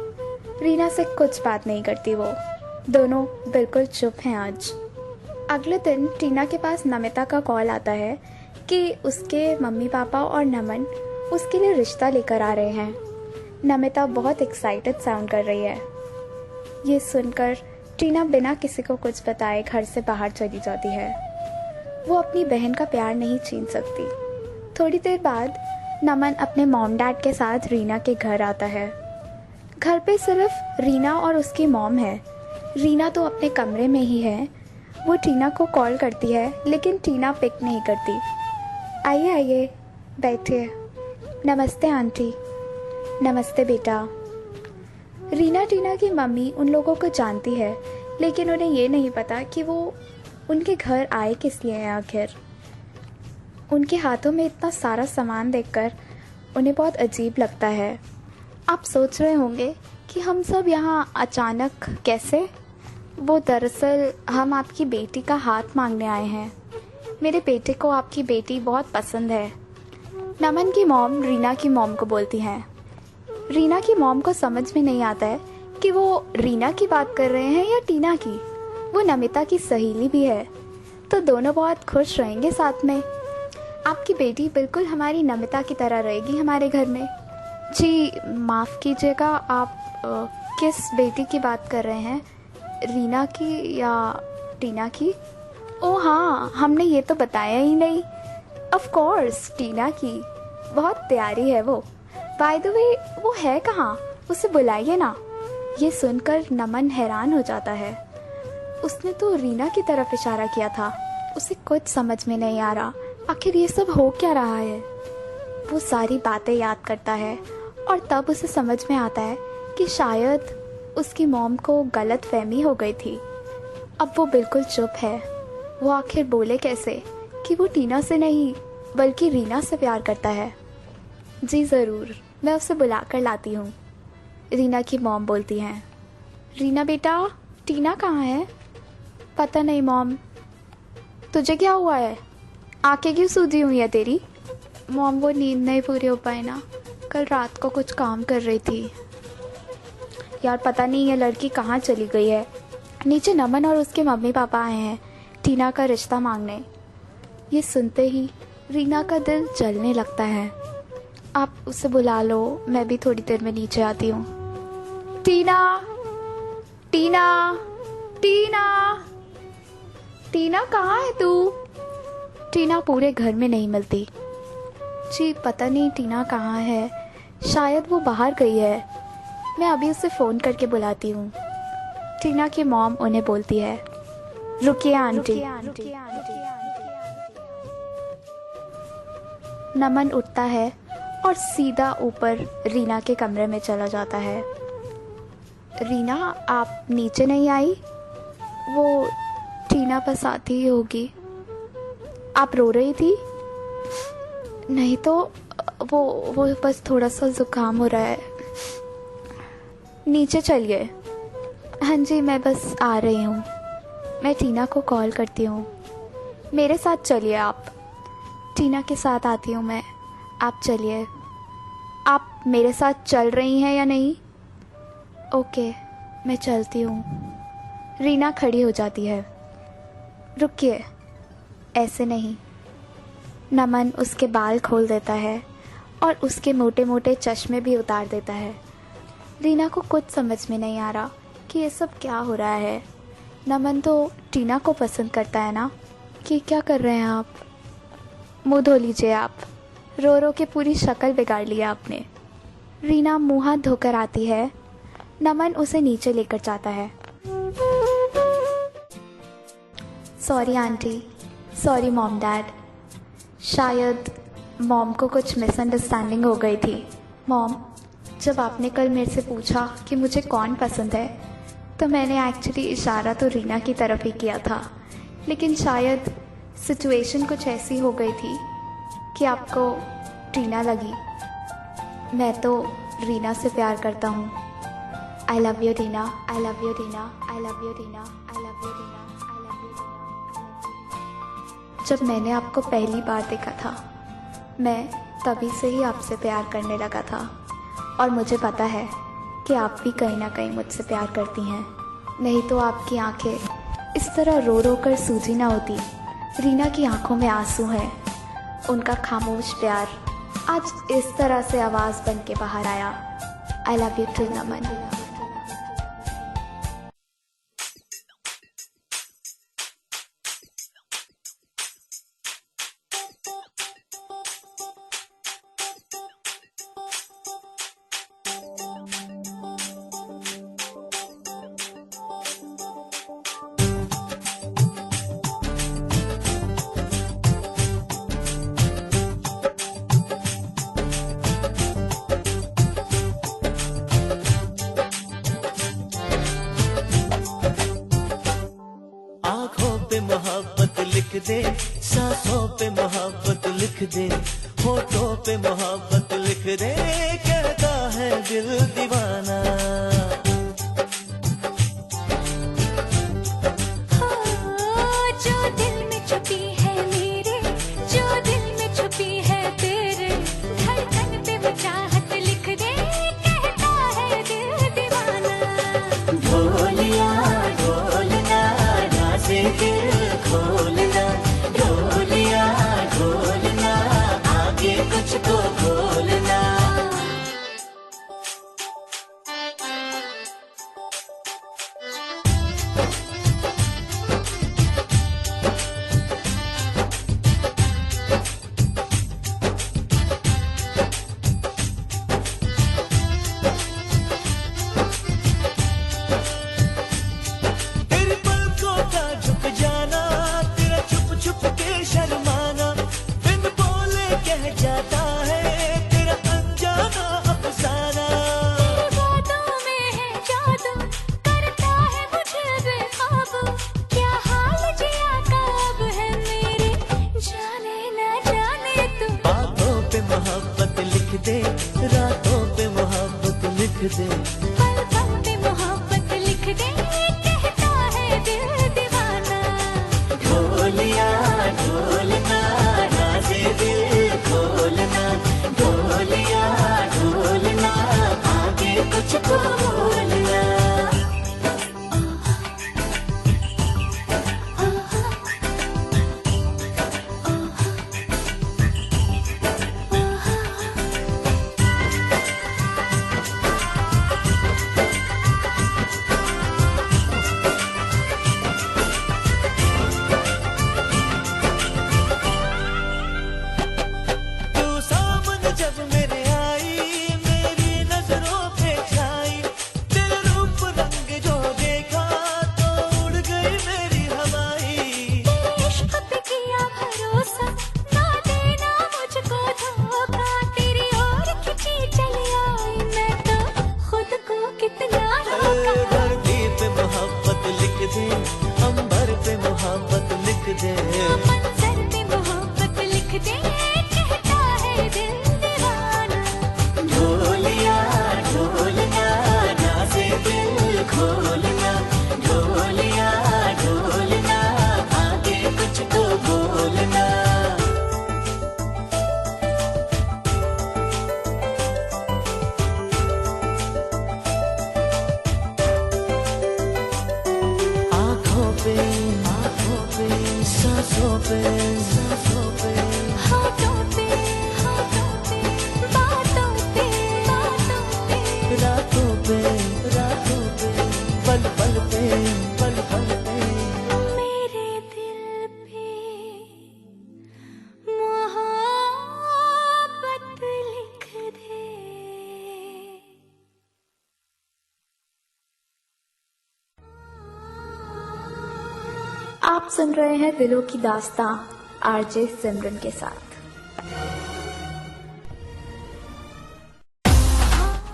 रीना से कुछ बात नहीं करती। वो दोनों बिल्कुल चुप हैं आज। अगले दिन टीना के पास नमिता का कॉल आता है कि उसके मम्मी पापा और नमन उसके लिए रिश्ता लेकर आ रहे हैं। नमिता बहुत एक्साइटेड साउंड कर रही है। ये सुनकर टीना बिना किसी को कुछ बताए घर से बाहर चली जाती है। वो अपनी बहन का प्यार नहीं छीन सकती। थोड़ी देर बाद नमन अपने मॉम डैड के साथ रीना के घर आता है। घर पे सिर्फ रीना और उसकी मॉम है। रीना तो अपने कमरे में ही है। वो टीना को कॉल करती है लेकिन टीना पिक नहीं करती। आइए आइए बैठिए। नमस्ते आंटी। नमस्ते बेटा। रीना टीना की मम्मी उन लोगों को जानती है लेकिन उन्हें ये नहीं पता कि वो उनके घर आए किस लिए हैं आखिर। उनके हाथों में इतना सारा सामान देखकर उन्हें बहुत अजीब लगता है। आप सोच रहे होंगे कि हम सब यहाँ अचानक कैसे? वो दरअसल हम आपकी बेटी का हाथ मांगने आए हैं। मेरे बेटे को आपकी बेटी बहुत पसंद है। नमन की मॉम रीना की मॉम को बोलती हैं। रीना की मॉम को समझ में नहीं आता है कि वो रीना की बात कर रहे हैं या टीना की। वो नमिता की सहेली भी है तो दोनों बहुत खुश रहेंगे साथ में। आपकी बेटी बिल्कुल हमारी नमिता की तरह रहेगी हमारे घर में। जी माफ़ कीजिएगा, आप किस बेटी की बात कर रहे हैं? रीना की या टीना की? ओह हाँ, हमने ये तो बताया ही नहीं। ऑफ कोर्स टीना की। बहुत प्यारी है वो। बाय द वे वो है कहाँ? उसे बुलाइए ना। ये सुनकर नमन हैरान हो जाता है। उसने तो रीना की तरफ इशारा किया था। उसे कुछ समझ में नहीं आ रहा आखिर ये सब हो क्या रहा है। वो सारी बातें याद करता है और तब उसे समझ में आता है कि शायद उसकी मॉम को गलत फहमी हो गई थी। अब वो बिल्कुल चुप है। वो आखिर बोले कैसे कि वो टीना से नहीं बल्कि रीना से प्यार करता है। जी ज़रूर, मैं उसे बुला कर लाती हूँ, रीना की मॉम बोलती हैं। रीना बेटा, टीना कहाँ है? पता नहीं मॉम। तुझे क्या हुआ है? आंखें क्यों सूजी हुई है तेरी? मॉम वो नींद नहीं पूरी हो पाई ना, कल रात को कुछ काम कर रही थी। यार पता नहीं ये लड़की कहाँ चली गई है। नीचे नमन और उसके मम्मी पापा आए हैं टीना का रिश्ता मांगने। ये सुनते ही रीना का दिल जलने लगता है। आप उसे बुला लो, मैं भी थोड़ी देर में नीचे आती हूँ। टीना, टीना, टीना, टीना कहाँ है तू? टीना पूरे घर में नहीं मिलती। जी पता नहीं टीना कहाँ है, शायद वो बाहर गई है। मैं अभी उसे फ़ोन करके बुलाती हूँ। टीना की मॉम उन्हें बोलती है, रुकिए आंटी। नमन उठता है और सीधा ऊपर रीना के कमरे में चला जाता है। रीना, आप नीचे नहीं आई? वो टीना बस आती ही होगी। आप रो रही थी? नहीं तो वो बस थोड़ा सा ज़ुकाम हो रहा है। नीचे चलिए। हाँ जी, मैं बस आ रही हूँ। मैं टीना को कॉल करती हूँ। मेरे साथ चलिए आप। टीना के साथ आती हूँ मैं, आप चलिए। आप मेरे साथ चल रही हैं या नहीं? ओके, मैं चलती हूँ। रीना खड़ी हो जाती है। रुकिए, ऐसे नहीं। नमन उसके बाल खोल देता है और उसके मोटे मोटे चश्मे भी उतार देता है। रीना को कुछ समझ में नहीं आ रहा कि ये सब क्या हो रहा है। नमन तो टीना को पसंद करता है ना। कि क्या कर रहे हैं आप? मुँह धो लीजिए आप। रो रो के पूरी शक्ल बिगाड़ लिया आपने। रीना मुँह हाथ धोकर आती है। नमन उसे नीचे लेकर जाता है। Sorry aunty, sorry mom dad. शायद मॉम को कुछ मिसअंडरस्टैंडिंग हो गई थी। मॉम, जब आपने कल मेरे से पूछा कि मुझे कौन पसंद है, तो मैंने एक्चुअली इशारा तो रीना की तरफ ही किया था, लेकिन शायद सिचुएशन कुछ ऐसी हो गई थी कि आपको टीना लगी। मैं तो रीना से प्यार करता हूँ। I love you Reena, I love you Reena, I love you Reena, I love you Reena, I love you Reena. जब मैंने आपको पहली बार देखा था, मैं तभी से ही आपसे प्यार करने लगा था और मुझे पता है कि आप भी कहीं ना कहीं मुझसे प्यार करती हैं, नहीं तो आपकी आंखें इस तरह रो रो कर सूजी ना होती। रीना की आंखों में आंसू हैं। उनका खामोश प्यार आज इस तरह से आवाज़ बन के बाहर आया। आई लव यू टू नमन। मोहब्बत लिख दे, सांसों पे मोहब्बत लिख दे, होठों पे मोहब्बत लिख दे, कहता है दिल दीवाना। जो दिल में छुपी है मेरे, जो दिल में छुपी है तेरे, धड़कन पे वो चाहत लिख दे, कहता है दिल दीवाना। ढोलिया ढोलना, राज़े दिल खोलना, ढोलिया ढोलना, आगे कुछ तो बोलना। तेरी पलकों का झुक जाना, तेरा छुप छुप के शर्माना, बिन बोले कह जाता है तेरा अनजाना अफसाना। तेरी बातों में है जादू, करता है मुझे बेकाबू, क्या हाल जिया का अब है मेरे, जाने ना जाने तू। बातों पे मोहब्बत लिख दे, रातों पे मोहब्बत लिख दे, पलकों पे मोहब्बत लिख दे, कहता है दिल दीवाना। ढोलिया ढोलना, राज़े दिल खोलना, ढोलिया ढोलना, आगे कुछ तो बोलना। कहता है दिल दीवाना। ढोलिया ढोलना नाज़े दिल खोलना, ढोलिया ढोलना आगे कुछ तो बोलना। आँखों पे सांसों पे होठों पे बातों पे रातों पे पल पल पे मेरे दिल पे मोहब्बत लिख दे। आप सुन रहे हैं दिलों की दास्तां आरजे सिमरन के साथ।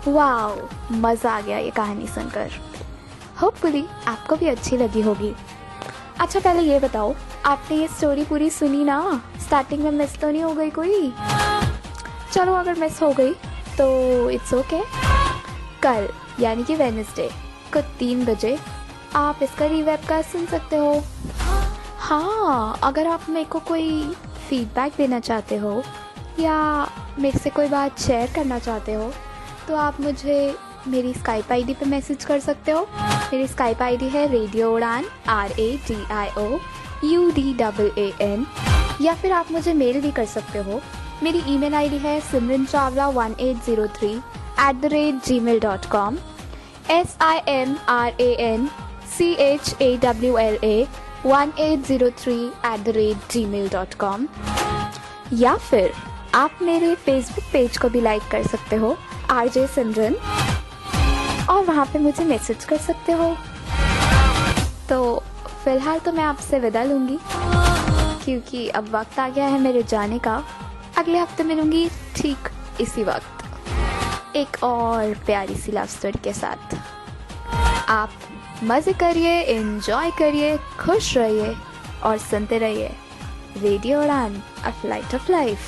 वाओ, मज़ा आ गया ये कहानी सुनकर। होपफुली आपको भी अच्छी लगी होगी। अच्छा, पहले ये बताओ, आपने ये स्टोरी पूरी सुनी ना? स्टार्टिंग में मिस तो नहीं हो गई कोई? चलो, अगर मिस हो गई तो इट्स ओके। कल यानी कि वेडनेसडे को 3 बजे आप इसका रीवेबकास्ट सुन सकते हो। हाँ, अगर आप मेरे को कोई फीडबैक देना चाहते हो या मेरे से कोई बात शेयर करना चाहते हो तो आप मुझे मेरी स्काइप आईडी पे मैसेज कर सकते हो। मेरी स्काइप आईडी है रेडियो उड़ान RADIOUDAAN, या फिर आप मुझे मेल भी कर सकते हो। मेरी ईमेल आईडी है simranchawla1803@gmail.com SIMRANCHAWLA1803@gmail.com, या फिर आप मेरे फेसबुक पेज को भी लाइक कर सकते हो RJ सिमरन, और वहाँ पे मुझे मैसेज कर सकते हो। तो फिलहाल तो मैं आपसे विदा लूँगी क्योंकि अब वक्त आ गया है मेरे जाने का। अगले हफ्ते मिलूँगी ठीक इसी वक्त एक और प्यारी सी लव स्टोरी के साथ। आप मज़े करिए, एंजॉय करिए, खुश रहिए और सुनते रहिए रेडियो उड़ान, अ फ्लाइट ऑफ लाइफ।